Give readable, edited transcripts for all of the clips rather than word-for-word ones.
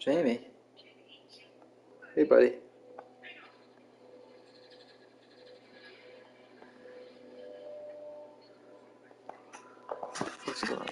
Jamie. Hey, buddy. What's going on?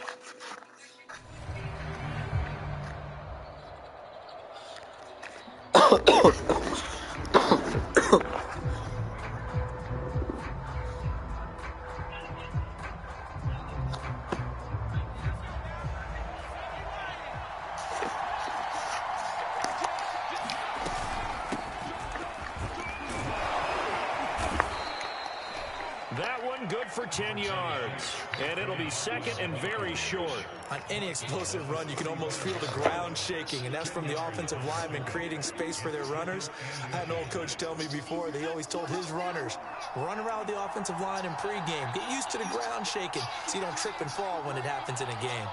That one good for 10 yards. And it'll be second and very short. On any explosive run, you can almost feel the ground shaking, and that's from the offensive linemen creating space for their runners. I had an old coach tell me before that he always told his runners, run around the offensive line in pregame. Get used to the ground shaking so you don't trip and fall when it happens in a game.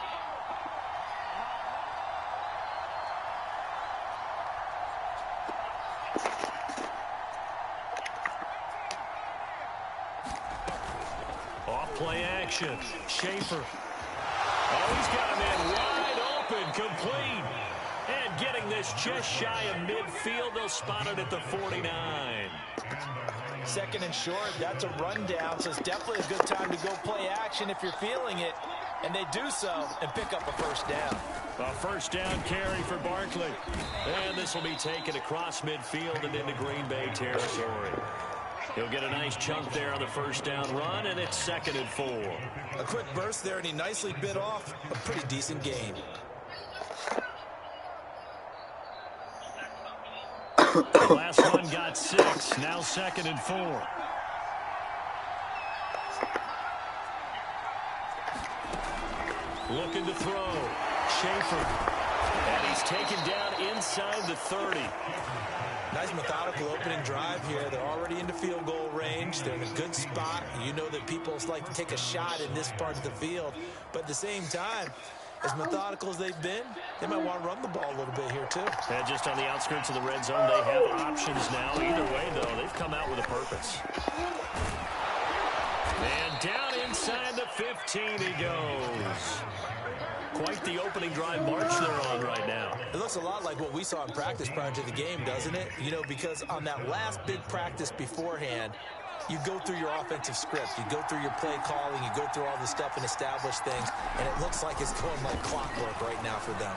Play action. Schaefer. Oh, he's got a man wide open, complete. And getting this just shy of midfield. They'll spot it at the 49. Second and short, that's a rundown, so it's definitely a good time to go play action if you're feeling it. And they do so and pick up a first down. A first down carry for Barkley. And this will be taken across midfield and into Green Bay territory. He'll get a nice chunk there on the first down run, and it's 2nd and 4. A quick burst there, and he nicely bit off a pretty decent gain. Last one got 6. Now 2nd and 4. Looking to throw. Schaefer. And he's taken down inside the 30. Nice methodical opening drive here. They're already into field goal range. They're in a good spot. You know that people like to take a shot in this part of the field. But at the same time, as methodical as they've been, they might want to run the ball a little bit here too. And just on the outskirts of the red zone, they have options now. Either way, though, they've come out with a purpose. And down inside the 15 he goes. Quite the opening drive march they're on right now. It looks a lot like what we saw in practice prior to the game, doesn't it? You know, because on that last big practice beforehand, you go through your offensive script. You go through your play calling. You go through all the stuff and establish things. And it looks like it's going like clockwork right now for them.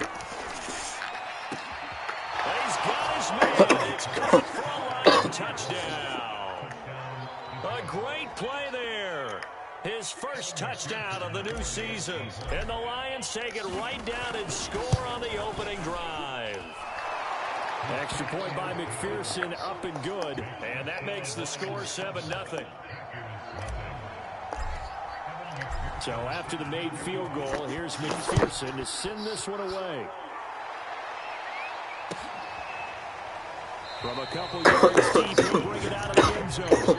He's got his man. It's caught for a line touchdown. A great play there. His first touchdown of the new season. And the Lions take it right down and score on the opening drive. Extra point by McPherson, up and good. And that makes the score 7-0. So after the made field goal, here's McPherson to send this one away. From a couple yards deep, he'll bring it out of the end zone.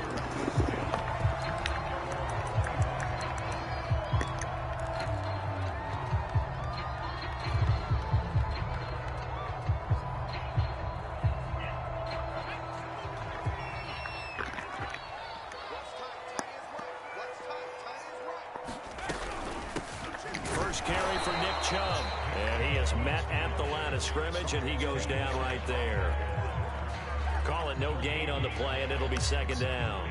Carry for Nick Chubb. And he is met at the line of scrimmage, and he goes down right there. Call it no gain on the play, and it'll be 2nd down.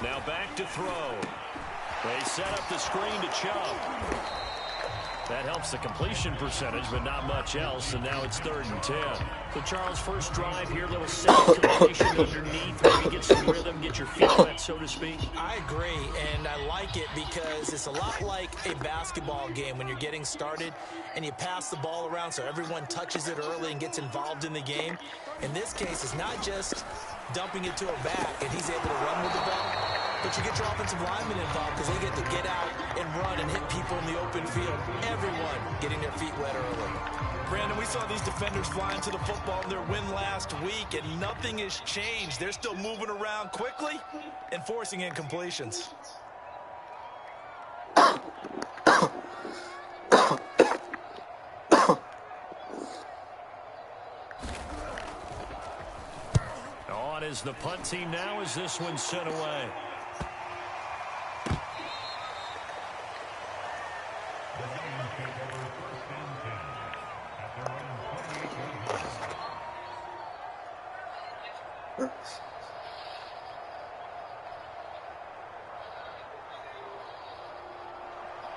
Now back to throw. They set up the screen to Chubb. That helps the completion percentage, but not much else, and now it's 3rd and 10. So, Charles, first drive here, little second completion underneath, maybe get some rhythm, get your feet wet, so to speak. I agree, and I like it because it's a lot like a basketball game when you're getting started and you pass the ball around so everyone touches it early and gets involved in the game. In this case, it's not just dumping it to a back and he's able to run with the ball, but you get your offensive linemen involved because they get to get out and run and hit people in the open field. Everyone getting their feet wet early. Brandon, we saw these defenders flying to the football in their win last week, and nothing has changed. They're still moving around quickly and forcing incompletions. On is the punt team now as this one's sent away.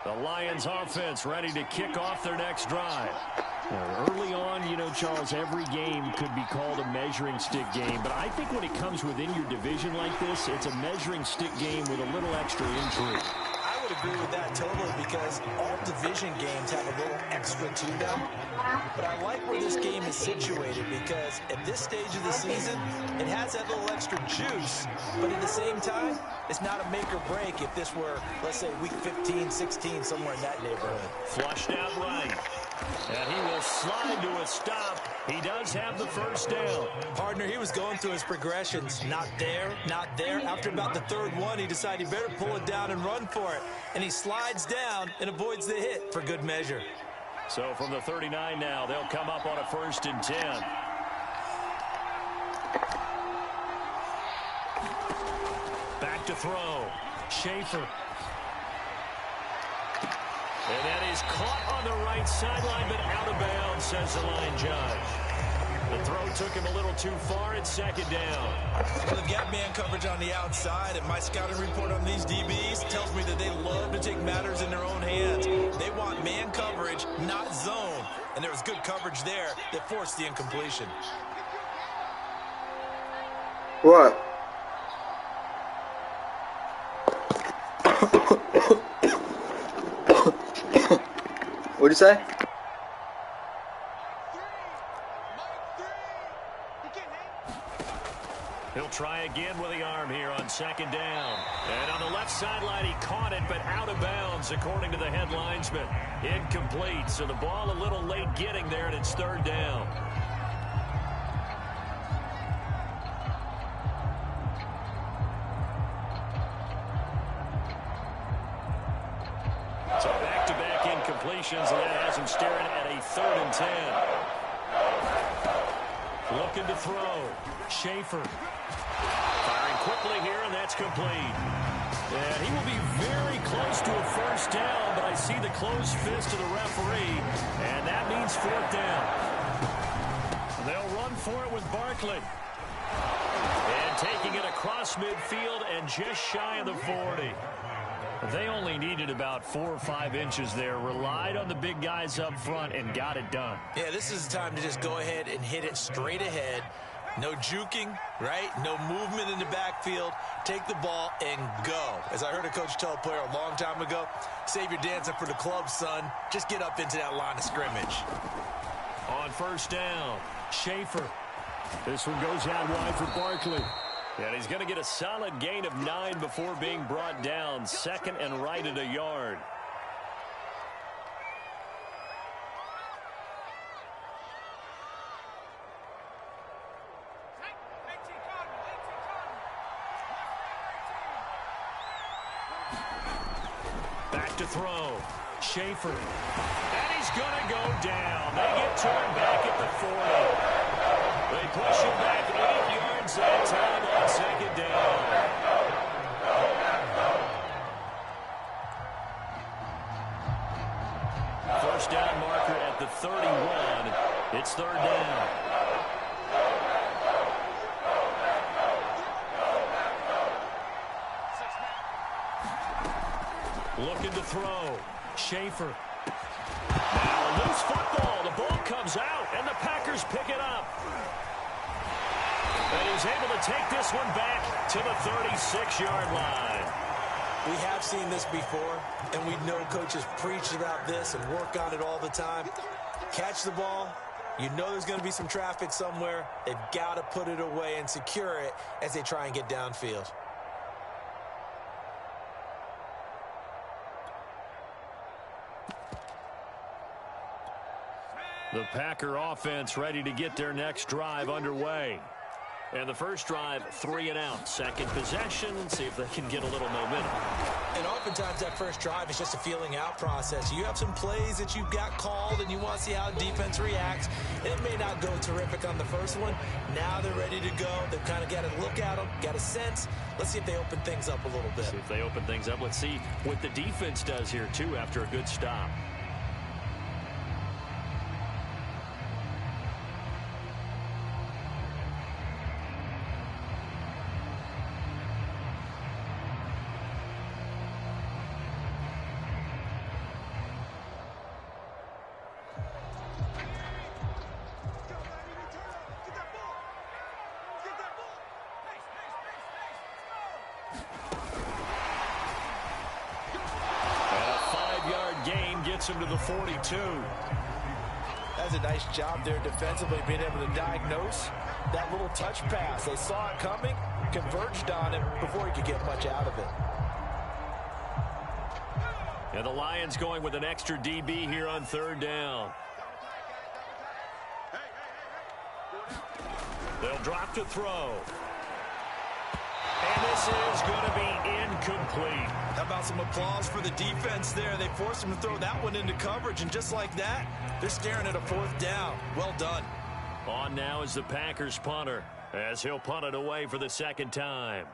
The Lions offense ready to kick off their next drive. Early on, you know, Charles, every game could be called a measuring stick game. But I think when it comes within your division like this, it's a measuring stick game with a little extra intrigue. I would agree with that totally because all division games have a little extra to them. But I like where this game is situated because at this stage of the season, it has that little extra juice. But at the same time, it's not a make or break if this were, let's say, week 15, 16, somewhere in that neighborhood. Flushed out right. And he will slide to a stop. He does have the first down. Partner, he was going through his progressions. Not there, not there. After about the 3rd one, he decided he better pull it down and run for it. And he slides down and avoids the hit for good measure. So from the 39 now, they'll come up on a 1st and 10. Back to throw. Schaefer. And that is caught on the right sideline, but out of bounds, says the line judge. The throw took him a little too far. It's 2nd down. Well, they've got man coverage on the outside, and my scouting report on these DBs tells me that they love to take matters in their own hands. They want man coverage, not zone. And there was good coverage there that forced the incompletion. What? What'd you say? He'll try again with the arm here on 2nd down. And on the left sideline, he caught it, but out of bounds, according to the head linesman. Incomplete, so the ball a little late getting there, and it's 3rd down. So back-to-back incompletions, and that has him staring at a 3rd and 10. Looking to throw. Schaefer. Firing quickly here, and that's complete. And he will be very close to a 1st down, but I see the closed fist of the referee, and that means 4th down. They'll run for it with Barkley. And taking it across midfield and just shy of the 40. They only needed about 4 or 5 inches there, relied on the big guys up front, and got it done. Yeah, this is the time to just go ahead and hit it straight ahead. No juking, right? No movement in the backfield. Take the ball and go. As I heard a coach tell a player a long time ago, save your dancing for the club, son. Just get up into that line of scrimmage. On 1st down, Schaefer. This one goes out wide for Barkley. And he's going to get a solid gain of 9 before being brought down. 2nd and right at a yard. Back to throw. Schaefer. And he's going to go down. They get to him back at the 40. They push him back 8 yards that time on 2nd down. First down marker at the 31. It's 3rd down. Looking to throw. Schaefer. Loose football. The ball comes out, and the Packers pick it up. And he's able to take this one back to the 36-yard line. We have seen this before, and we know coaches preach about this and work on it all the time. Catch the ball. You know there's going to be some traffic somewhere. They've got to put it away and secure it as they try and get downfield. The Packer offense ready to get their next drive underway. And the first drive, 3 and out. Second possession, see if they can get a little momentum. And oftentimes that first drive is just a feeling out process. You have some plays that you've got called and you want to see how defense reacts. And it may not go terrific on the first one. Now they're ready to go. They've kind of got to look at them, got a sense. Let's see if they open things up a little bit. See if they open things up. Let's see what the defense does here, too, after a good stop. Gets him to the 42. That's a nice job there defensively, being able to diagnose that little touch pass. They saw it coming, converged on it before he could get much out of it. And the Lions going with an extra DB here on third down. They'll drop to throw. And this is going to be incomplete. How about some applause for the defense there? They forced him to throw that one into coverage, and just like that, they're staring at a fourth down. Well done. On now is the Packers punter, as he'll punt it away for the second time.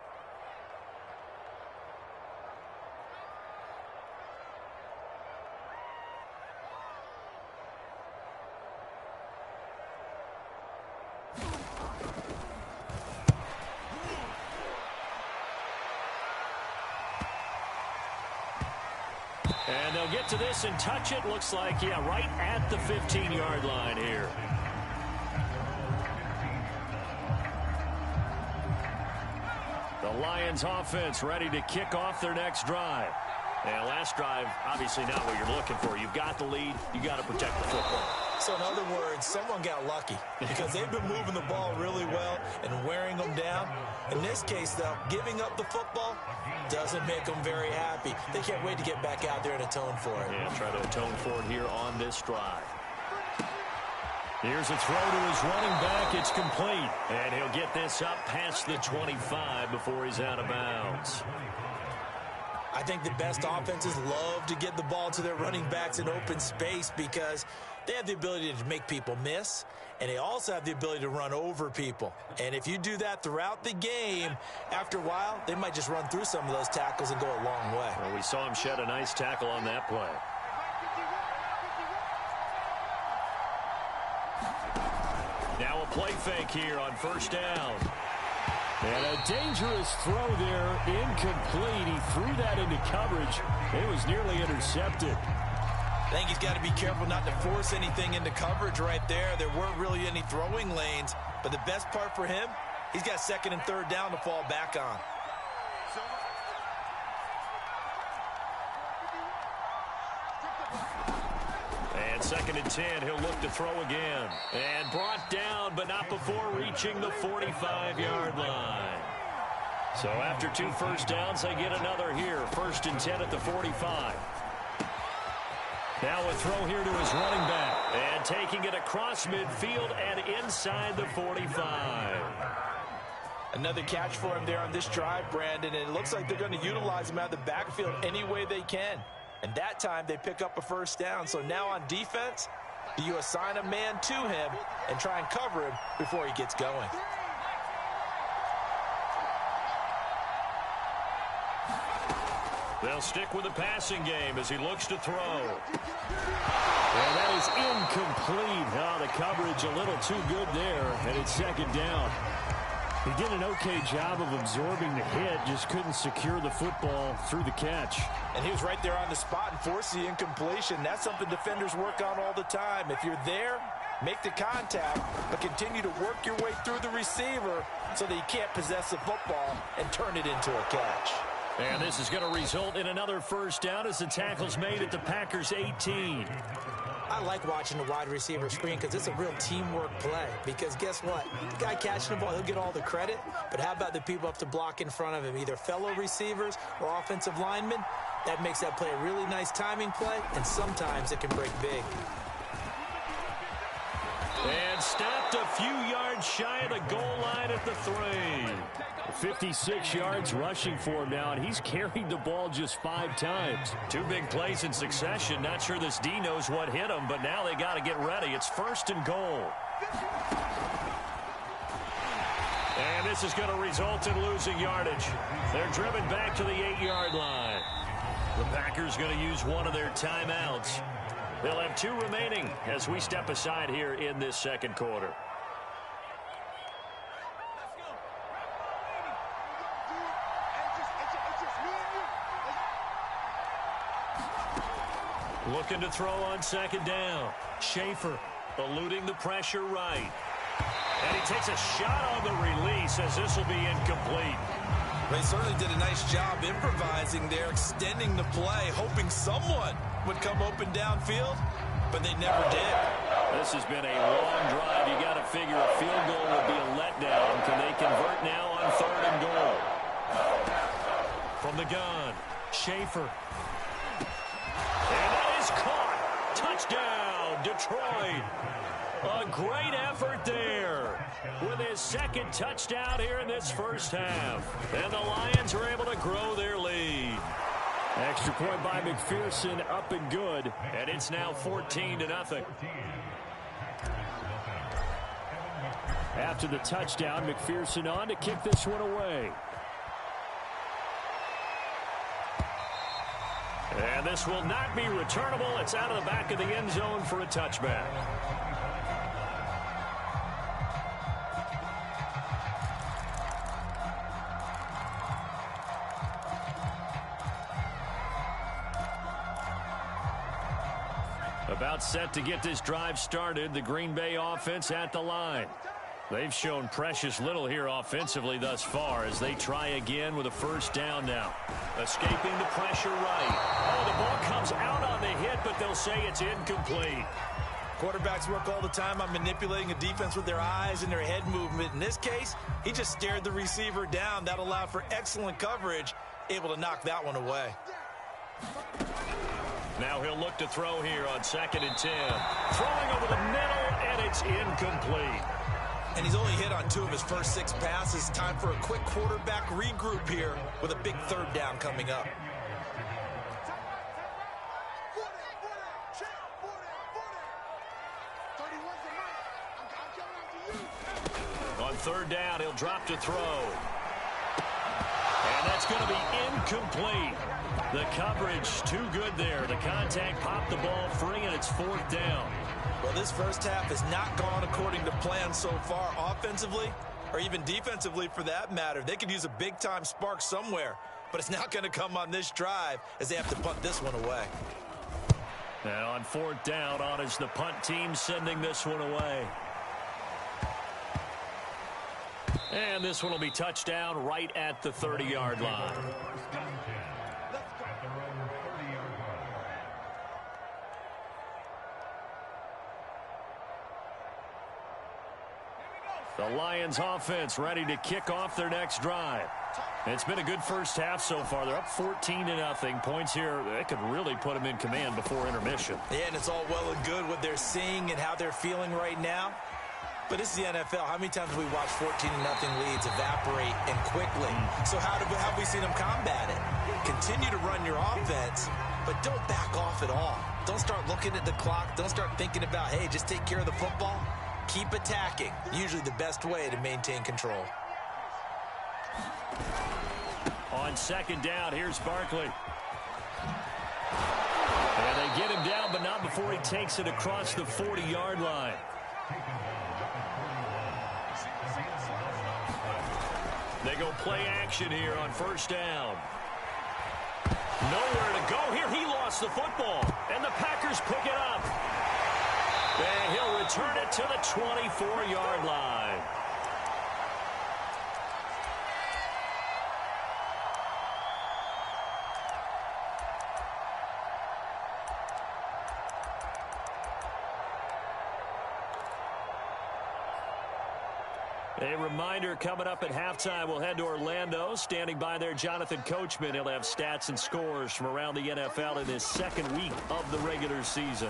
And they'll get to this and touch it. Looks like, yeah, right at the 15-yard line here. The Lions offense ready to kick off their next drive. And last drive, obviously not what you're looking for. You've got the lead. You got to protect the football. So in other words, someone got lucky because they've been moving the ball really well and wearing them down. In this case, though, giving up the football doesn't make them very happy. They can't wait to get back out there and atone for it. Yeah, try to atone for it here on this drive. Here's a throw to his running back. It's complete. And he'll get this up past the 25 before he's out of bounds. I think the best offenses love to get the ball to their running backs in open space because they have the ability to make people miss, and they also have the ability to run over people. And if you do that throughout the game, after a while, they might just run through some of those tackles and go a long way. Well, we saw him shed a nice tackle on that play. Now a play fake here on first down. And a dangerous throw there, incomplete. He threw that into coverage. It was nearly intercepted. I think he's got to be careful not to force anything into coverage right there. There weren't really any throwing lanes. But the best part for him, he's got second and third down to fall back on. And second and 10, he'll look to throw again. And brought down, but not before reaching the 45-yard line. So after 2 first downs, they get another here. First and 10 at the 45. Now a throw here to his running back. And taking it across midfield and inside the 45. Another catch for him there on this drive, Brandon. And it looks like they're going to utilize him out of the backfield any way they can. And that time they pick up a first down. So now on defense, do you assign a man to him and try and cover him before he gets going? They'll stick with the passing game as he looks to throw. And that is incomplete. Oh, the coverage a little too good there, and it's second down. He did an okay job of absorbing the hit, just couldn't secure the football through the catch. And he was right there on the spot and forced the incompletion. That's something defenders work on all the time. If you're there, make the contact, but continue to work your way through the receiver so that you can't possess the football and turn it into a catch. And this is going to result in another first down as the tackle's made at the Packers' 18. I like watching the wide receiver screen because it's a real teamwork play. Because guess what? The guy catching the ball, he'll get all the credit. But how about the people up to block in front of him, either fellow receivers or offensive linemen? That makes that play a really nice timing play, and sometimes it can break big. And stopped a few yards shy of the goal line at the 3. 56 yards rushing for him now, and he's carried the ball just 5 times. 2 big plays in succession. Not sure this D knows what hit him, but now they got to get ready. It's 1st and goal. And this is going to result in losing yardage. They're driven back to the 8-yard line. The Packers going to use one of their timeouts. They'll have 2 remaining as we step aside here in this second quarter. Looking to throw on 2nd down. Schaefer eluding the pressure right. And he takes a shot on the release as this will be incomplete. They certainly did a nice job improvising there, extending the play, hoping someone would come open downfield, but they never did. This has been a long drive. You got to figure a field goal would be a letdown. Can they convert now on 3rd and goal? From the gun, Schaefer. And that is caught. Touchdown, Detroit. A great effort there with his 2nd touchdown here in this first half. And the Lions are able to grow their lead. Extra point by McPherson, up and good. And it's now 14-0. After the touchdown, McPherson on to kick this one away. And this will not be returnable. It's out of the back of the end zone for a touchback. About set to get this drive started. The Green Bay offense at the line. They've shown precious little here offensively thus far as they try again with a 1st down now. Escaping the pressure right. Oh, the ball comes out on the hit, but they'll say it's incomplete. Quarterbacks work all the time on manipulating a defense with their eyes and their head movement. In this case, he just stared the receiver down. That allowed for excellent coverage, able to knock that one away. Now he'll look to throw here on 2nd and 10. Throwing over the middle, and it's incomplete. And he's only hit on 2 of his first 6 passes. Time for a quick quarterback regroup here with a big 3rd down coming up. On 3rd down, he'll drop to throw. And that's going to be incomplete. The coverage too good there. The contact popped the ball free, and it's 4th down. Well, this first half has not gone according to plan so far offensively, or even defensively for that matter. They could use a big-time spark somewhere, but it's not going to come on this drive as they have to punt this one away. And on 4th down, on is the punt team sending this one away. And this one will be touchdown right at the 30-yard line. The Lions offense ready to kick off their next drive. It's been a good first half so far. They're up 14-0. Points here, that could really put them in command before intermission. Yeah, and it's all well and good what they're seeing and how they're feeling right now. But this is the NFL. How many times have we watched 14-0 leads evaporate and quickly? So how have we seen them combat it? Continue to run your offense, but don't back off at all. Don't start looking at the clock. Don't start thinking about, hey, just take care of the football. Keep attacking. Usually the best way to maintain control. On 2nd down, here's Barkley. And they get him down, but not before he takes it across the 40-yard line. They go play action here on first down. Nowhere to go here. He lost the football, and the Packers pick it up. And he'll return it to the 24-yard line. A reminder, coming up at halftime, we'll head to Orlando. Standing by there, Jonathan Coachman. He'll have stats and scores from around the NFL in his second week of the regular season.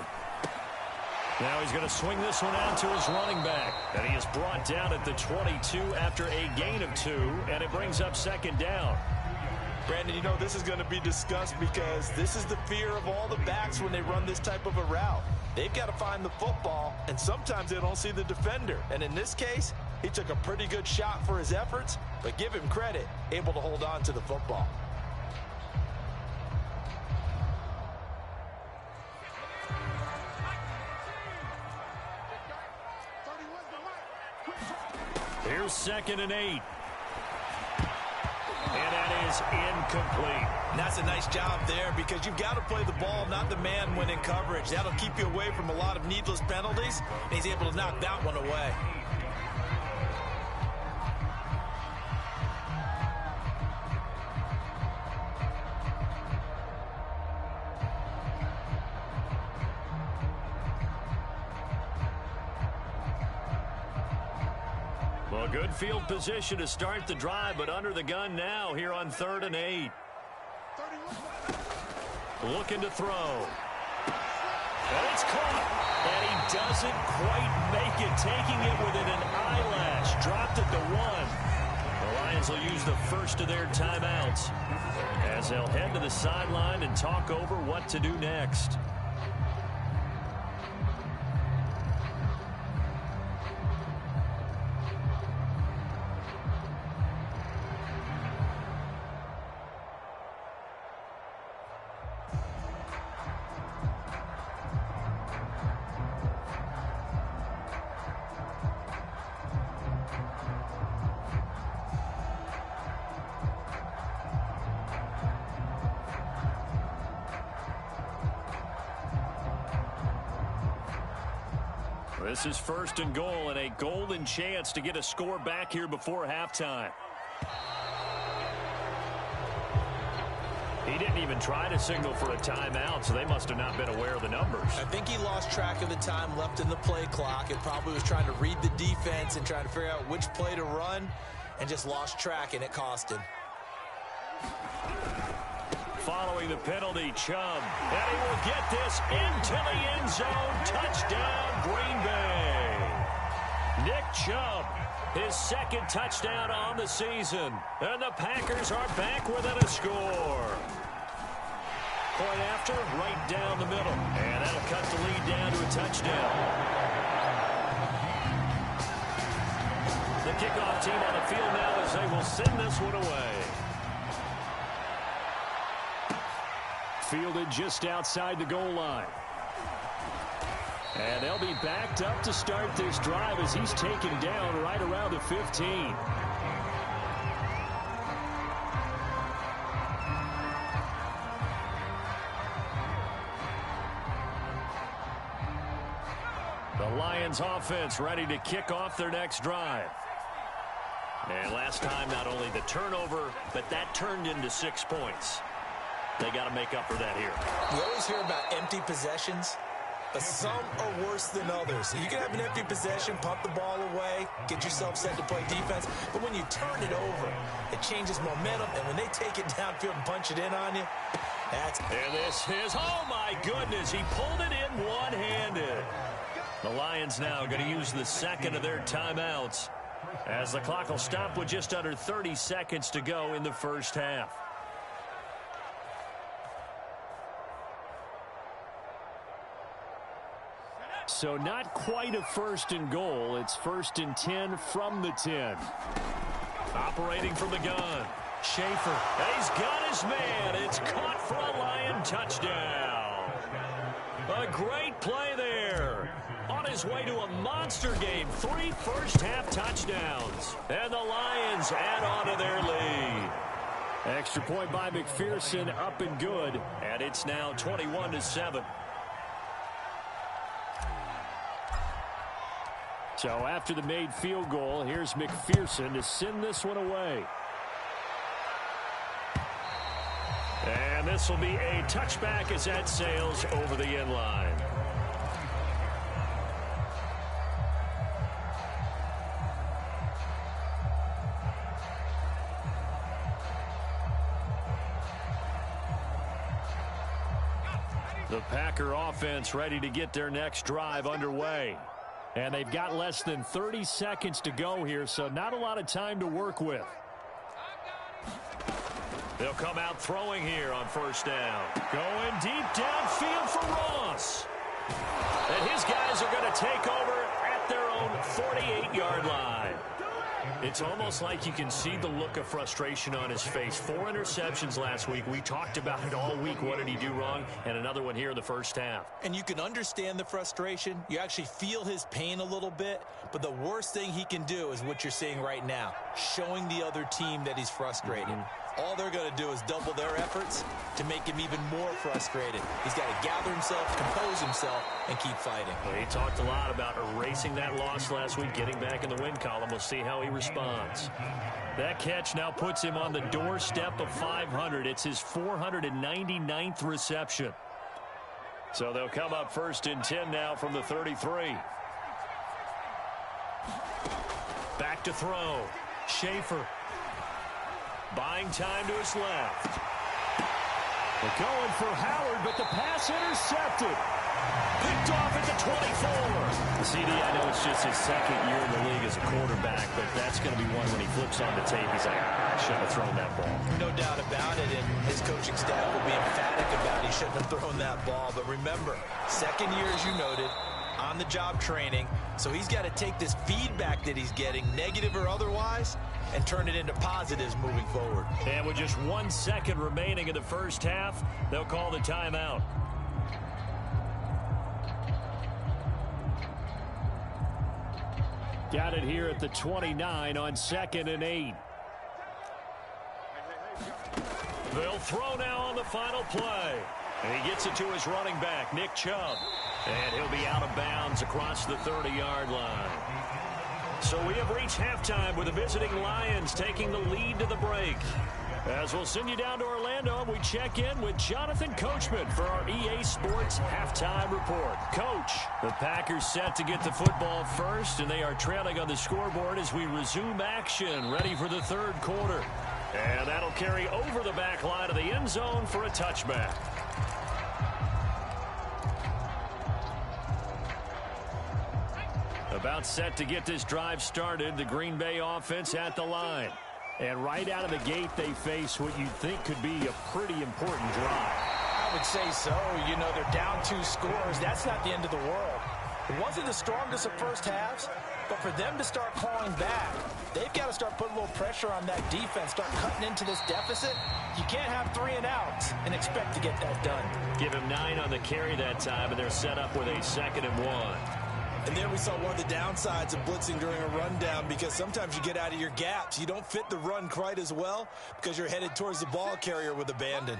Now he's going to swing this one out to his running back. And he is brought down at the 22 after a gain of 2, and it brings up second down. Brandon, you know, this is going to be discussed because this is the fear of all the backs when they run this type of a route. They've got to find the football, and sometimes they don't see the defender. And in this case, he took a pretty good shot for his efforts, but give him credit, able to hold on to the football. Here's 2nd and 8. And that is incomplete. And that's a nice job there because you've got to play the ball, not the man when in coverage. That'll keep you away from a lot of needless penalties, and he's able to knock that one away. Well, good field position to start the drive, but under the gun now here on 3rd and 8. Looking to throw. And it's caught. And he doesn't quite make it, taking it within an eyelash. Dropped at the 1. The Lions will use the first of their timeouts as they'll head to the sideline and talk over what to do next. This is 1st and goal and a golden chance to get a score back here before halftime. He didn't even try to signal for a timeout, so they must have not been aware of the numbers. I think he lost track of the time left in the play clock. It probably was trying to read the defense and trying to figure out which play to run, and just lost track, and it cost him. Following the penalty, Chubb. And he will get this into the end zone. Touchdown, Green Bay. Nick Chubb, his 2nd touchdown on the season. And the Packers are back within a score. Point after, right down the middle. And that'll cut the lead down to a touchdown. The kickoff team on the field now as they will send this one away. Fielded just outside the goal line. And they'll be backed up to start this drive as he's taken down right around the 15. The Lions offense ready to kick off their next drive. And last time, not only the turnover, but that turned into 6 points. They got to make up for that here. You always hear about empty possessions, but some are worse than others. You can have an empty possession, pump the ball away, get yourself set to play defense, but when you turn it over, it changes momentum, and when they take it downfield and punch it in on you, that's... And this is, oh my goodness, he pulled it in one-handed. The Lions now going to use the 2nd of their timeouts as the clock will stop with just under 30 seconds to go in the first half. So not quite a 1st and goal. It's 1st and 10 from the 10. Operating from the gun. Schaefer. And he's got his man. It's caught for a Lion touchdown. A great play there. On his his way to a monster game. 3 first-half touchdowns. And the Lions add on to their lead. Extra point by McPherson, up and good. And it's now 21-7. So after the made field goal, here's McPherson to send this one away. And this will be a touchback as that sails over the end line. The Packer offense ready to get their next drive underway. And they've got less than 30 seconds to go here, so not a lot of time to work with. They'll come out throwing here on first down. Going deep downfield for Ross. And his guys are going to take over at their own 48-yard line. It's almost like you can see the look of frustration on his face. 4 interceptions last week. We talked about it all week. What did he do wrong? And another one here in the first half. And you can understand the frustration. You actually feel his pain a little bit. But the worst thing he can do is what you're seeing right now, showing the other team that he's frustrated. All they're going to do is double their efforts to make him even more frustrated. He's got to gather himself, compose himself, and keep fighting. Well, he talked a lot about erasing that loss last week, getting back in the win column. We'll see how he responds. That catch now puts him on the doorstep of 500. It's his 499th reception. So they'll come up first and 10 now from the 33. Back to throw. Schaefer. Buying time to his left. They're going for Howard, but the pass intercepted. Picked off at the 24. CD, I know it's just his second year in the league as a quarterback, but that's going to be one when he flips on the tape. He's like, I shouldn't have thrown that ball. No doubt about it, and his coaching staff will be emphatic about he shouldn't have thrown that ball. But remember, second year, as you noted, on-the-job training, so he's got to take this feedback that he's getting, negative or otherwise, and turn it into positives moving forward. And with just 1 second remaining in the first half, they'll call the timeout. Got it here at the 29 on 2nd and 8. They'll throw now on the final play. And he gets it to his running back, Nick Chubb. And he'll be out of bounds across the 30-yard line. So we have reached halftime with the visiting Lions taking the lead to the break. As we'll send you down to Orlando, we check in with Jonathan Coachman for our EA Sports Halftime Report. Coach, the Packers set to get the football first, and they are trailing on the scoreboard as we resume action, ready for the third quarter. And that'll carry over the back line of the end zone for a touchback. About set to get this drive started, the Green Bay offense at the line. And right out of the gate, they face what you think could be a pretty important drive. I would say so. You know, they're down 2 scores. That's not the end of the world. It wasn't the strongest of first halves, but for them to start clawing back, they've got to start putting a little pressure on that defense, start cutting into this deficit. You can't have 3 and outs and expect to get that done. Give him 9 on the carry that time, and they're set up with a 2nd and 1. And then we saw one of the downsides of blitzing during a rundown, because sometimes you get out of your gaps. You don't fit the run quite as well because you're headed towards the ball carrier with abandon.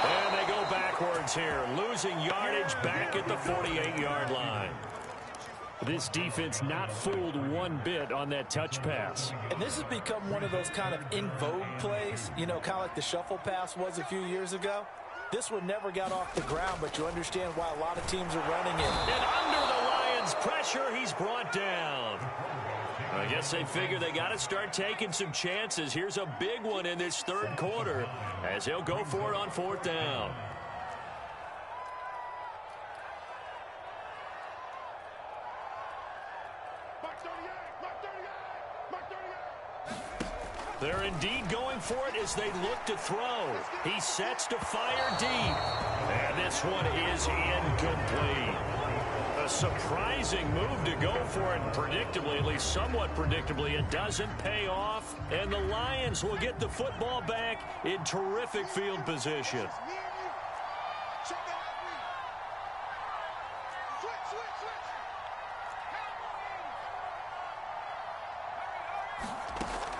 And they go backwards here, losing yardage back at the 48-yard line. This defense not fooled one bit on that touch pass. And this has become one of those kind of in vogue plays, you know, kind of like the shuffle pass was a few years ago. This one never got off the ground, but you understand why a lot of teams are running it. And under the Lions' pressure, he's brought down. I guess they figure they got to start taking some chances. Here's a big one in this third quarter as he'll go for it on 4th down. They're indeed going for it as they look to throw. He sets to fire deep. And this one is incomplete. A surprising move to go for it predictably, at least somewhat predictably. It doesn't pay off, and the Lions will get the football back in terrific field position.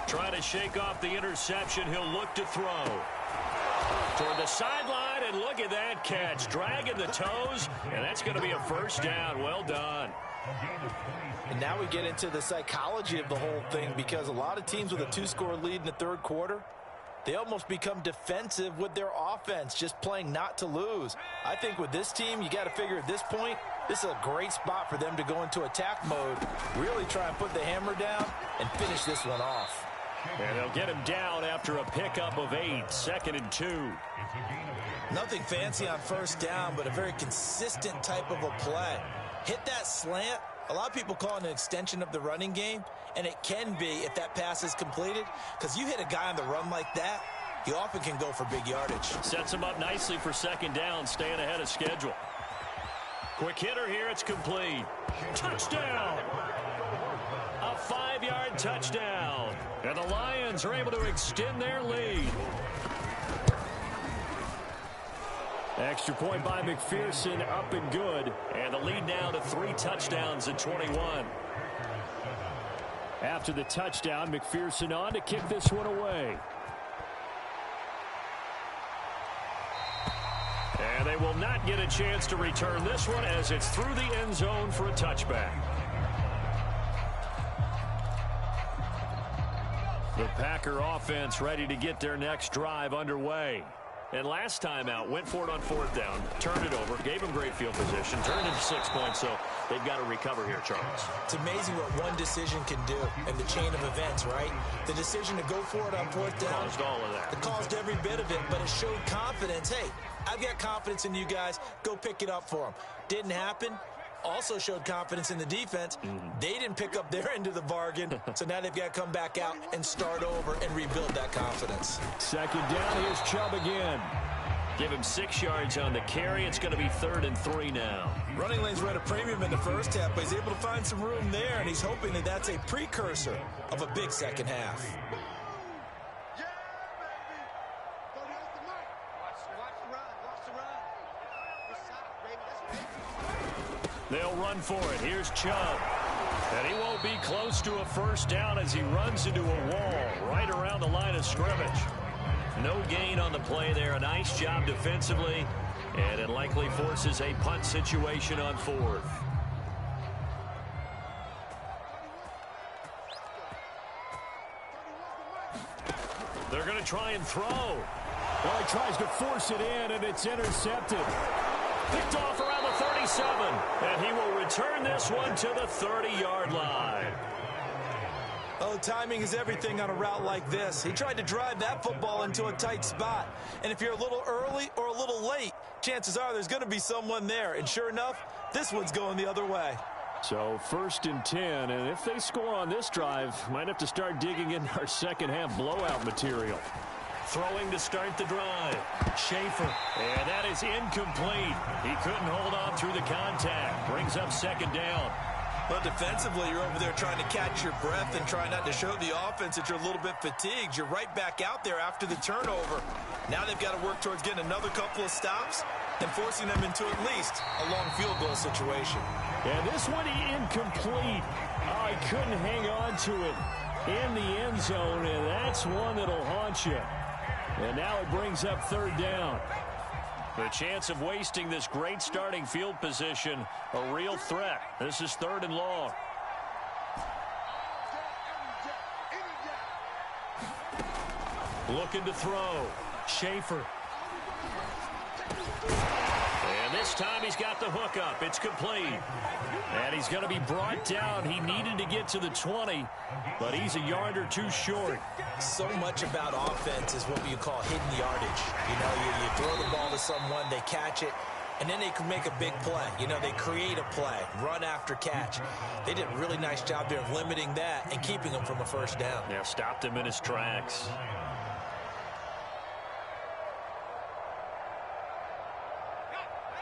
Trying to shake off the interception. He'll look to throw. Toward the sideline, and look at that catch. Dragging the toes, and that's going to be a first down. Well done. And now we get into the psychology of the whole thing, because a lot of teams with a 2-score lead in the third quarter, they almost become defensive with their offense, just playing not to lose. I think with this team, you got to figure at this point, this is a great spot for them to go into attack mode, really try and put the hammer down and finish this one off. And they'll get him down after a pickup of 8, 2nd and 2. Nothing fancy on first down, but a very consistent type of a play. Hit that slant. A lot of people call it an extension of the running game, and it can be if that pass is completed, because you hit a guy on the run like that, he often can go for big yardage. Sets him up nicely for 2nd down, staying ahead of schedule. Quick hitter here, it's complete. Touchdown! A 5-yard touchdown. And the Lions are able to extend their lead. Extra point by McPherson, up and good. And the lead now to 3 touchdowns at 21. After the touchdown, McPherson on to kick this one away. And they will not get a chance to return this one as it's through the end zone for a touchback. The Packer offense ready to get their next drive underway. And last time out, went for it on 4th down, turned it over, gave them great field position, turned it into 6 points, so they've got to recover here, Charles. It's amazing what one decision can do in the chain of events, right? The decision to go for it on 4th down. Caused all of that. It caused every bit of it, but it showed confidence. Hey, I've got confidence in you guys. Go pick it up for them. Didn't happen. Also showed confidence in the defense. They didn't pick up their end of the bargain, so now they've got to come back out and start over and rebuild that confidence. 2nd down, here's Chubb again. Give him 6 yards on the carry. It's going to be 3rd and 3 now. Running lanes were at a premium in the first half, but he's able to find some room there, and he's hoping that that's a precursor of a big second half. They'll run for it. Here's Chubb. And he won't be close to a first down as he runs into a wall right around the line of scrimmage. No gain on the play there. A nice job defensively. And it likely forces a punt situation on 4th. They're going to try and throw. Well, he tries to force it in, and it's intercepted. Picked off around the 37, and he will return this one to the 30-yard line. Oh, timing is everything on a route like this. He tried to drive that football into a tight spot. And if you're a little early or a little late, chances are there's going to be someone there. And sure enough, this one's going the other way. So 1st and 10, and if they score on this drive, might have to start digging in our second-half blowout material. Throwing to start the drive. Schaefer. And that is incomplete. He couldn't hold on through the contact. Brings up 2nd down. But defensively, you're over there trying to catch your breath and try not to show the offense that you're a little bit fatigued. You're right back out there after the turnover. Now they've got to work towards getting another couple of stops and forcing them into at least a long field goal situation. And this one incomplete. Oh, he couldn't hang on to it in the end zone, and that's one that'll haunt you. And now it brings up 3rd down. The chance of wasting this great starting field position, a real threat. This is 3rd and long. Looking to throw. Schaefer. And this time he's got the hook up. It's complete. And he's going to be brought down. He needed to get to the 20, but he's a yard or 2 short. So much about offense is what you call hidden yardage. You know, you throw the ball to someone, they catch it, and then they can make a big play. You know, they create a play, run after catch. They did a really nice job there of limiting that and keeping him from a first down. Yeah, stopped him in his tracks.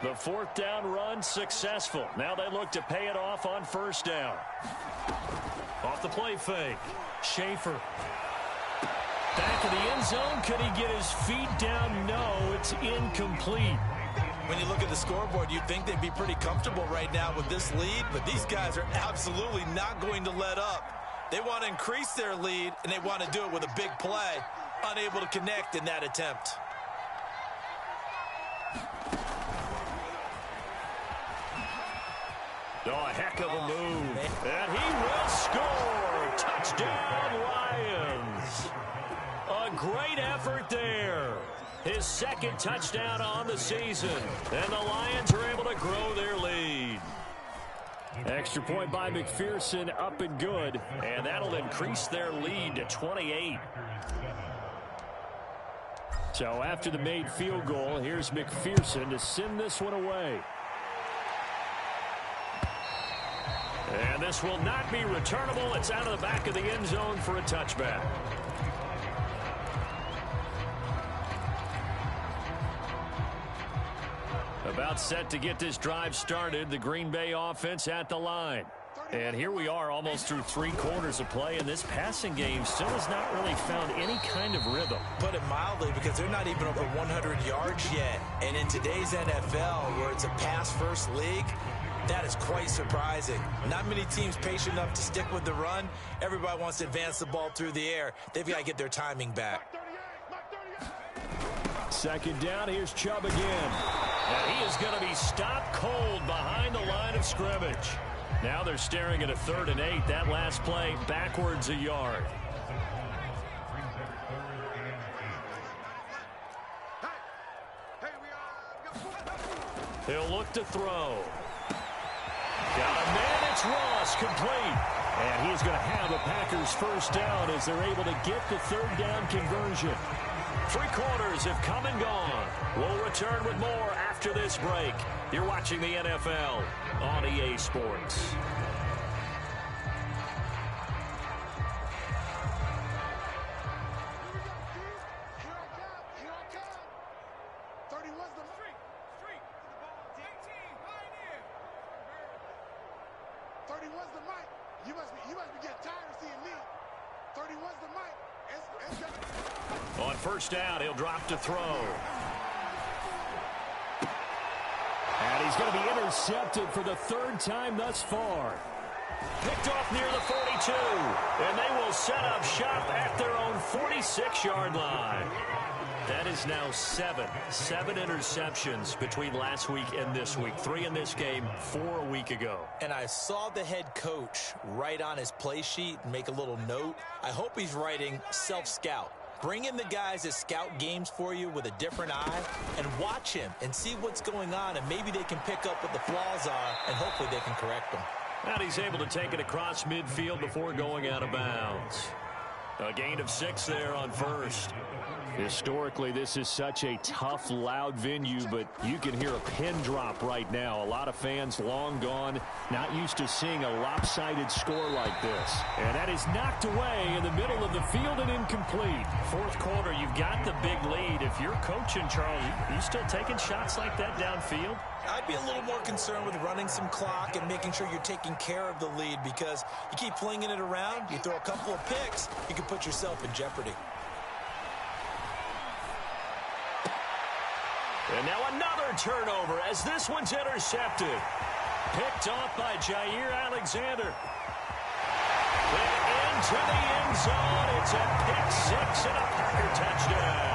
The 4th down run successful. Now they look to pay it off on 1st down. Off the play fake. Schaefer. Back of the end zone. Could he get his feet down? No, it's incomplete. When you look at the scoreboard, you'd think they'd be pretty comfortable right now with this lead, but these guys are absolutely not going to let up. They want to increase their lead, and they want to do it with a big play. Unable to connect in that attempt. Oh, a heck of a move. And he will score. Touchdown, Lions. A great effort there. His second touchdown on the season. And the Lions are able to grow their lead. Extra point by McPherson, up and good. And that'll increase their lead to 28. So after the made field goal, here's McPherson to send this one away. And this will not be returnable. It's out of the back of the end zone for a touchback. About set to get this drive started. The Green Bay offense at the line. And here we are almost through 3 quarters of play, and this passing game still has not really found any kind of rhythm. Put it mildly, because they're not even over 100 yards yet. And in today's NFL, where it's a pass-first league, that is quite surprising. Not many teams patient enough to stick with the run. Everybody wants to advance the ball through the air. They've got to get their timing back. Second down, here's Chubb again. And he is going to be stopped cold behind the line of scrimmage. Now they're staring at a 3rd and 8. That last play backwards a yard. He'll look to throw. Got a man, it's Ross, complete. And he's going to have a Packers first down as they're able to get the 3rd down conversion. 3 quarters have come and gone. We'll return with more after this break. You're watching the NFL on EA Sports. On first down, he'll drop to throw. And he's going to be intercepted for the 3rd time thus far. Picked off near the 42. And they will set up shop at their own 46-yard line. That is now 7 interceptions between last week and this week. 3 in this game, 4 a week ago. And I saw the head coach write on his play sheet and make a little note. I hope he's writing self-scout. Bring in the guys that scout games for you with a different eye and watch him and see what's going on, and maybe they can pick up what the flaws are, and hopefully they can correct them. And he's able to take it across midfield before going out of bounds. A gain of 6 there on first. Historically, this is such a tough, loud venue, but you can hear a pin drop right now. A lot of fans long gone, not used to seeing a lopsided score like this. And that is knocked away in the middle of the field and incomplete. 4th quarter, you've got the big lead. If you're coaching, Charles, you still taking shots like that downfield? I'd be a little more concerned with running some clock and making sure you're taking care of the lead, because you keep flinging it around, you throw a couple of picks, you can put yourself in jeopardy. And now another turnover as this one's intercepted. Picked off by Jair Alexander. And into the end zone. It's a pick 6 and a Packer touchdown.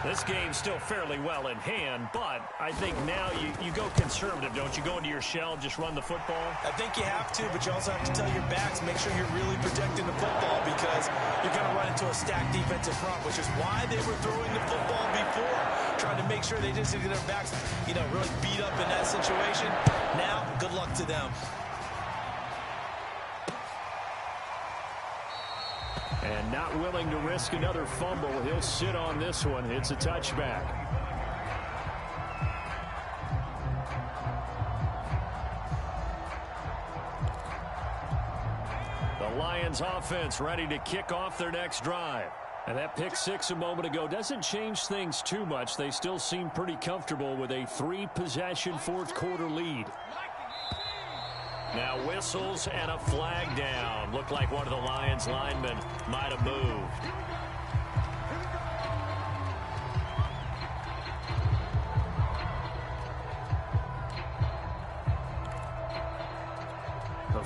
This game's still fairly well in hand, but I think now you go conservative, don't you? Go into your shell, just run the football? I think you have to, but you also have to tell your backs, make sure you're really protecting the football, because you're going to run into a stacked defensive front, which is why they were throwing the football before, trying to make sure they didn't get their backs, really beat up in that situation. Now, good luck to them. And not willing to risk another fumble. He'll sit on this one. It's a touchback. The Lions offense ready to kick off their next drive. And that pick 6 a moment ago doesn't change things too much. They still seem pretty comfortable with a 3-possession 4th quarter lead. Now whistles and a flag down. Looked like one of the Lions linemen might have moved.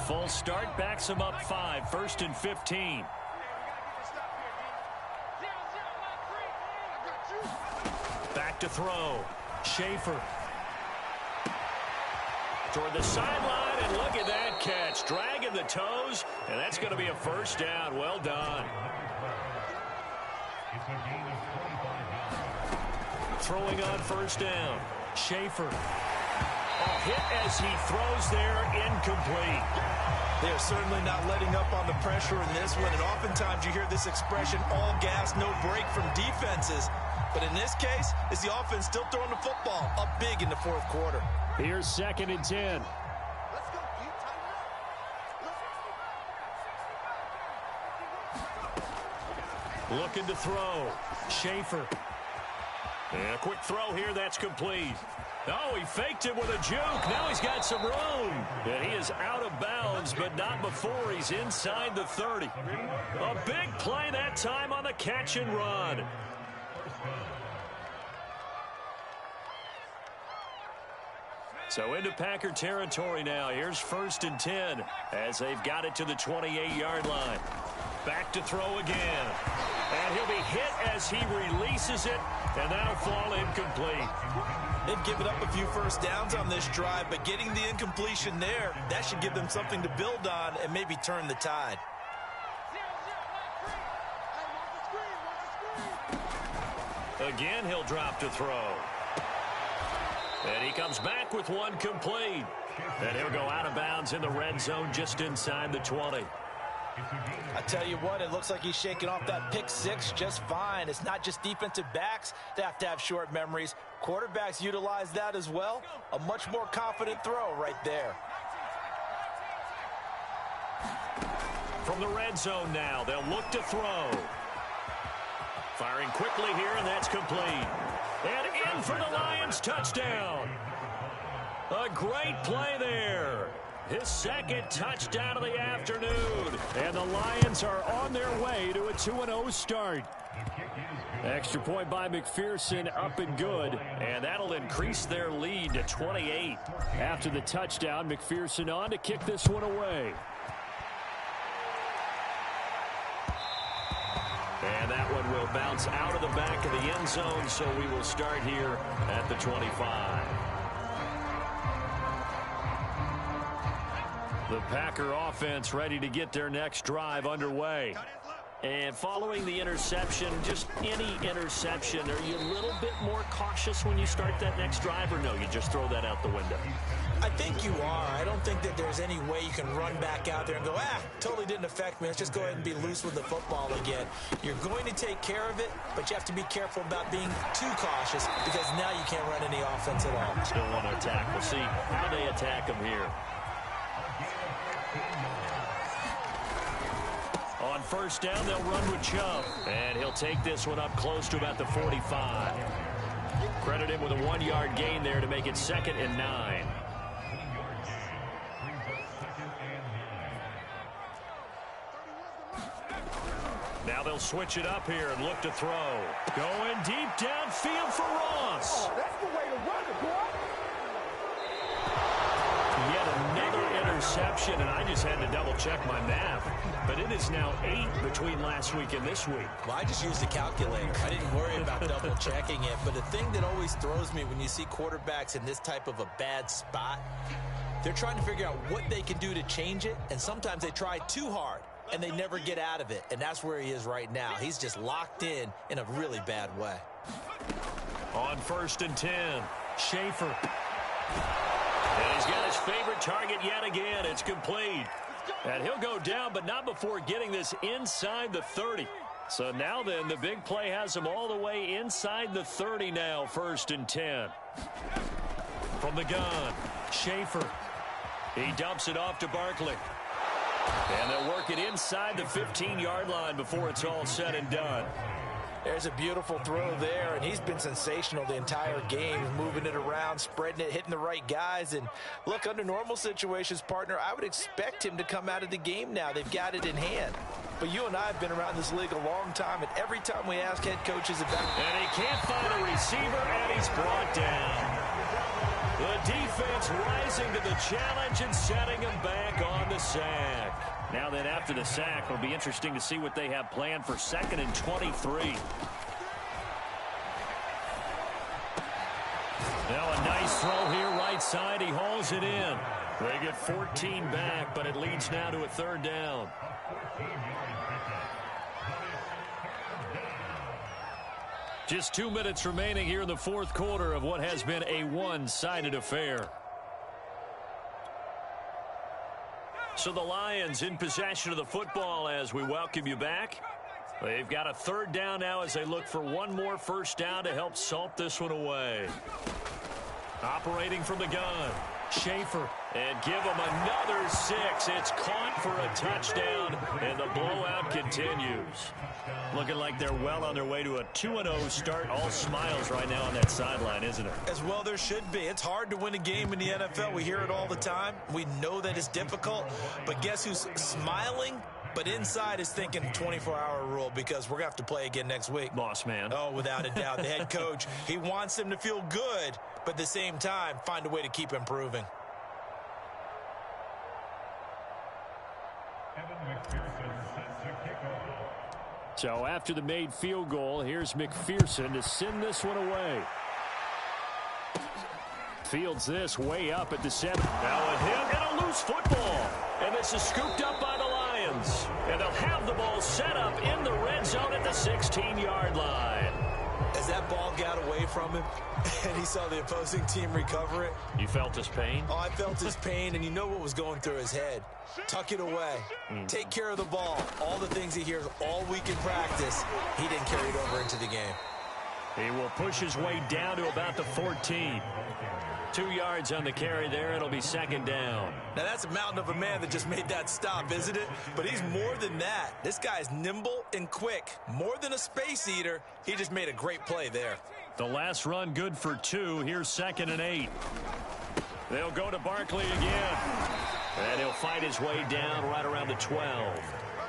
full start backs him up 5, 1st and 15. Back to throw. Schaefer. Toward the sideline, and look at that catch. Dragging the toes, and that's going to be a first down. Well done. Throwing on first down. Schaefer. Hit as he throws there, incomplete. They are certainly not letting up on the pressure in this one, and oftentimes you hear this expression, all gas, no break from defenses. But in this case, it's the offense still throwing the football up big in the fourth quarter. Here's 2nd and 10. Looking to throw. Schaefer. And a quick throw here, that's complete. Oh, he faked it with a juke. Now he's got some room. And he is out of bounds, but not before he's inside the 30. A big play that time on the catch and run. So into Packer territory now. Here's 1st and 10 as they've got it to the 28-yard line. Back to throw again. And he'll be hit as he releases it, and that'll fall incomplete. They've given up a few first downs on this drive, but getting the incompletion there, that should give them something to build on and maybe turn the tide. Again, he'll drop to throw. And he comes back with one complete. And he'll go out of bounds in the red zone just inside the 20. I tell you what, it looks like he's shaking off that pick six just fine. It's not just defensive backs that have to have short memories. Quarterbacks utilize that as well. A much more confident throw right there. From the red zone now, they'll look to throw. Firing quickly here, and that's complete. And in for the Lions, touchdown. A great play there. His 2nd touchdown of the afternoon. And the Lions are on their way to a 2-0 start. Extra point by McPherson, up and good. And that'll increase their lead to 28. After the touchdown, McPherson on to kick this one away. And that one will bounce out of the back of the end zone, so we will start here at the 25. The Packer offense ready to get their next drive underway. And following the interception, just any interception, are you a little bit more cautious when you start that next drive, or no, you just throw that out the window? I think you are. I don't think that there's any way you can run back out there and go, totally didn't affect me. Let's just go ahead and be loose with the football again. You're going to take care of it, but you have to be careful about being too cautious because now you can't run any offense at all. Still want to attack. We'll see how they attack him here. On first down, they'll run with Chubb. And he'll take this one up close to about the 45. Credit him with a 1-yard gain there to make it 2nd and 9. Now they'll switch it up here and look to throw. Going deep downfield for Ross. Oh, that's the way to run it, boy. Yet another interception, and I just had to double-check my math. But it is now 8 between last week and this week. Well, I just used a calculator. I didn't worry about double-checking it. But the thing that always throws me when you see quarterbacks in this type of a bad spot, they're trying to figure out what they can do to change it, and sometimes they try too hard, and they never get out of it. And that's where he is right now. He's just locked in a really bad way. On 1st and 10, Schaefer. And he's got his favorite target yet again. It's complete. And he'll go down, but not before getting this inside the 30. So now then, the big play has him all the way inside the 30 now, 1st and 10. From the gun, Schaefer. He dumps it off to Barkley. And they'll work it inside the 15-yard line before it's all said and done. There's a beautiful throw there, and he's been sensational the entire game, moving it around, spreading it, hitting the right guys. And look, under normal situations, partner, I would expect him to come out of the game now. They've got it in hand. But you and I have been around this league a long time, and every time we ask head coaches about... And he can't find a receiver, and he's brought down. The defense rising to the challenge and setting him back on the sack. Now then, after the sack, it'll be interesting to see what they have planned for 2nd and 23. Now a nice throw here, right side. He hauls it in. They get 14 back, but it leads now to a 3rd down. Just 2 minutes remaining here in the 4th quarter of what has been a one-sided affair. So the Lions in possession of the football as we welcome you back. They've got a 3rd down now as they look for one more 1st down to help salt this one away. Operating from the gun, Schaefer, and give them another 6. It's caught for a touchdown, and the blowout continues. Looking like they're well on their way to a 2-0 start. All smiles right now on that sideline, isn't it? As well there should be. It's hard to win a game in the NFL. We hear it all the time. We know that it's difficult. But guess who's smiling? But inside is thinking 24-hour rule because we're going to have to play again next week. Boss man. Oh, without a doubt. The head coach, he wants them to feel good, but at the same time, find a way to keep improving. So after the made field goal, here's McPherson to send this one away. Fields this way up at the 7. Now a hit and a loose football. And this is scooped up by the Lions. And they'll have the ball set up in the red zone at the 16-yard line. As that ball got away from him and he saw the opposing team recover it. You felt his pain? Oh, I felt his pain, and you know what was going through his head. Tuck it away. Take care of the ball. All the things he hears all week in practice, he didn't carry it over into the game. He will push his way down to about the 14. 2 yards on the carry there. It'll be 2nd down. Now, that's a mountain of a man that just made that stop, isn't it? But he's more than that. This guy's nimble and quick. More than a space eater, he just made a great play there. The last run good for 2. Here's 2nd and 8. They'll go to Barkley again. And he'll fight his way down right around the 12.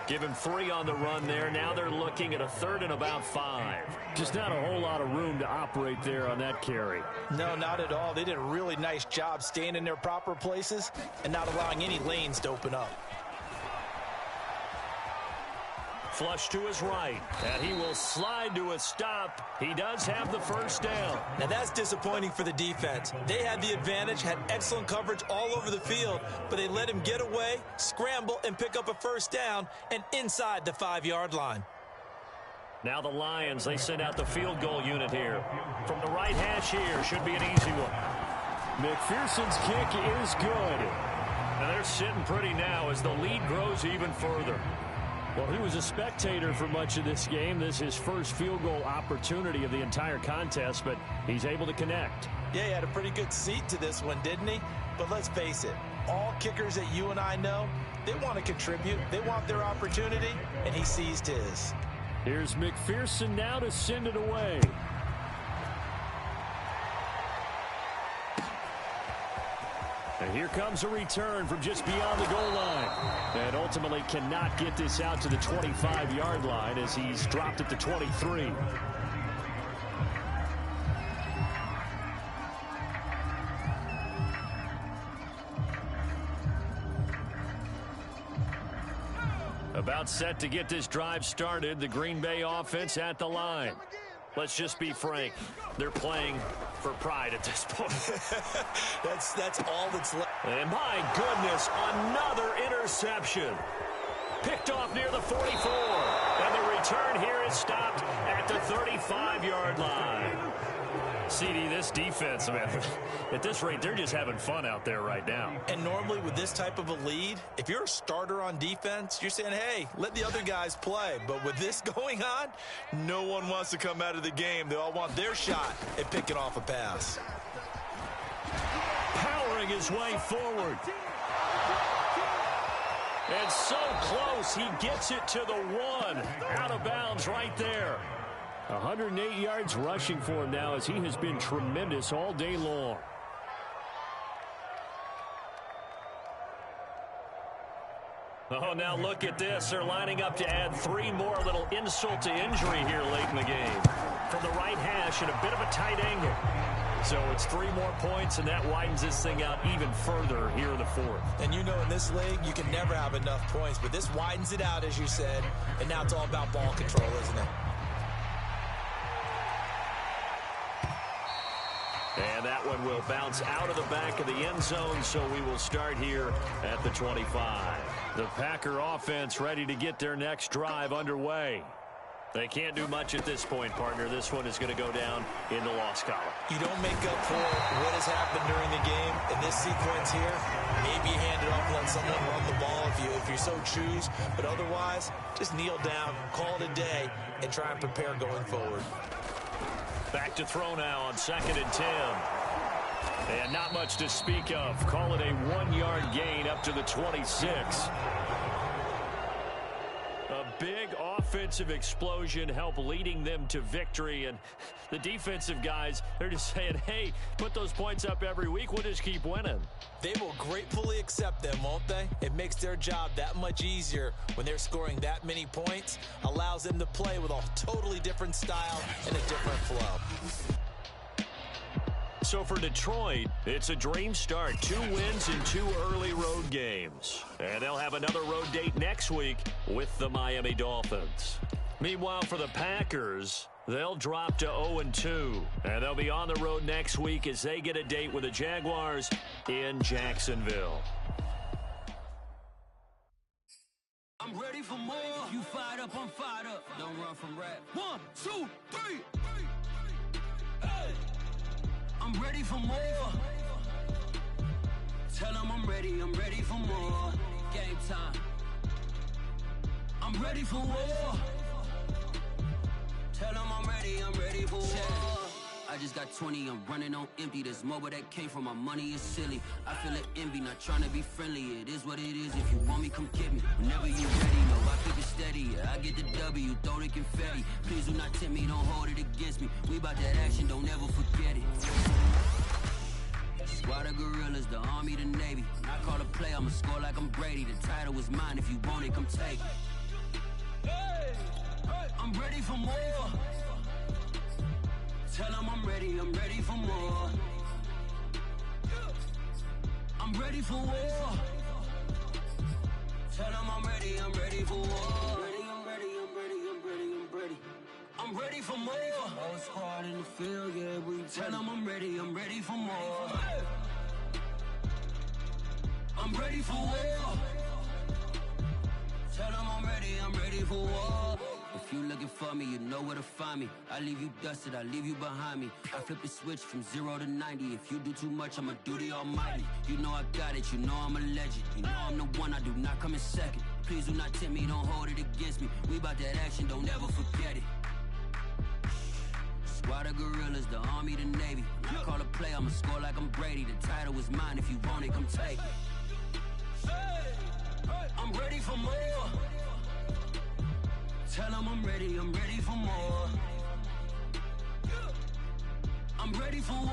Give him 3 on the run there. Now they're looking at a 3rd and about 5. Just not a whole lot of room to operate there on that carry. No, not at all. They did a really nice job staying in their proper places and not allowing any lanes to open up. Flush to his right, and he will slide to a stop. He does have the 1st down. Now that's disappointing for the defense. They had the advantage, had excellent coverage all over the field, but they let him get away, scramble, and pick up a 1st down, and inside the 5-yard line. Now the Lions, they send out the field goal unit here. From the right hash here, should be an easy one. McPherson's kick is good. Now they're sitting pretty now as the lead grows even further. Well, he was a spectator for much of this game. This is his first field goal opportunity of the entire contest, but he's able to connect. Yeah, he had a pretty good seat to this one, didn't he? But let's face it, all kickers that you and I know, they want to contribute. They want their opportunity, and he seized his. Here's McPherson now to send it away. And here comes a return from just beyond the goal line. And ultimately cannot get this out to the 25-yard line as he's dropped at the 23. About set to get this drive started. The Green Bay offense at the line. Let's just be frank. They're playing for pride at this point. That's all that's left. And my goodness, another interception. Picked off near the 44. And the return here is stopped at the 35-yard line. CD, this defense, man, at this rate, they're just having fun out there right now. And normally with this type of a lead, if you're a starter on defense, you're saying, hey, let the other guys play. But with this going on, no one wants to come out of the game. They all want their shot at picking off a pass. Powering his way forward. And so close, he gets it to the 1. Out of bounds right there. 108 yards rushing for him now as he has been tremendous all day long. Oh, now look at this. They're lining up to add 3 more, a little insult to injury here late in the game. From the right hash at a bit of a tight angle. So it's 3 more points, and that widens this thing out even further here in the 4th. And you know in this league, you can never have enough points, but this widens it out, as you said, and now it's all about ball control, isn't it? And that one will bounce out of the back of the end zone, so we will start here at the 25. The Packer offense ready to get their next drive underway. They can't do much at this point, partner. This one is going to go down in the loss column. You don't make up for what has happened during the game. In this sequence here, maybe you hand it off and let someone run the ball if you so choose. But otherwise, just kneel down, call it a day, and try and prepare going forward. Back to throw now on 2nd and 10. And not much to speak of. Call it a 1-yard gain up to the 26. A big offensive explosion helped leading them to victory. And the defensive guys, they're just saying, hey, put those points up every week. We'll just keep winning. They will gratefully accept them, won't they? It makes their job that much easier when they're scoring that many points. Allows them to play with a totally different style and a different flow. So for Detroit, it's a dream start. 2 wins in 2 early road games. And they'll have another road date next week with the Miami Dolphins. Meanwhile, for the Packers, they'll drop to 0-2. And they'll be on the road next week as they get a date with the Jaguars in Jacksonville. I'm ready for more. You fired up, I'm fired up. Don't run from rap. 1, 2, 3. Hey. I'm ready for more. Tell them I'm ready for more. Game time. I'm ready for war. Tell them I'm ready for war. I just got 20, I'm running on empty. This mobile that came from my money is silly. I feel it envy, not trying to be friendly. It is what it is, if you want me, come get me. Whenever you ready, no, I keep it steady. Yeah, I get the W, throw the confetti. Please do not tempt me, don't hold it against me. We about that action, don't ever forget it. Squad of gorillas, the army, the navy. When I call a play, I'ma score like I'm Brady. The title is mine, if you want it, come take it. I'm ready for more. Tell them I'm ready for more. I'm ready for war. Tell them I'm ready for war. I'm ready for more. Whole squad in the field, yeah, we tell them I'm ready for more. I'm ready for war. Tell them I'm ready for war. If you looking for me, you know where to find me. I leave you dusted, I leave you behind me. I flip the switch from 0 to 90. If you do too much, I'ma do the almighty. You know I got it, you know I'm a legend. You know I'm the one, I do not come in second. Please do not tempt me, don't hold it against me. We about that action, don't ever forget it. Squad of gorillas, the army, the navy. When I call a play, I'ma score like I'm Brady. The title is mine, if you want it, come take it. I'm ready for more. Tell them I'm ready for more. I'm ready for war.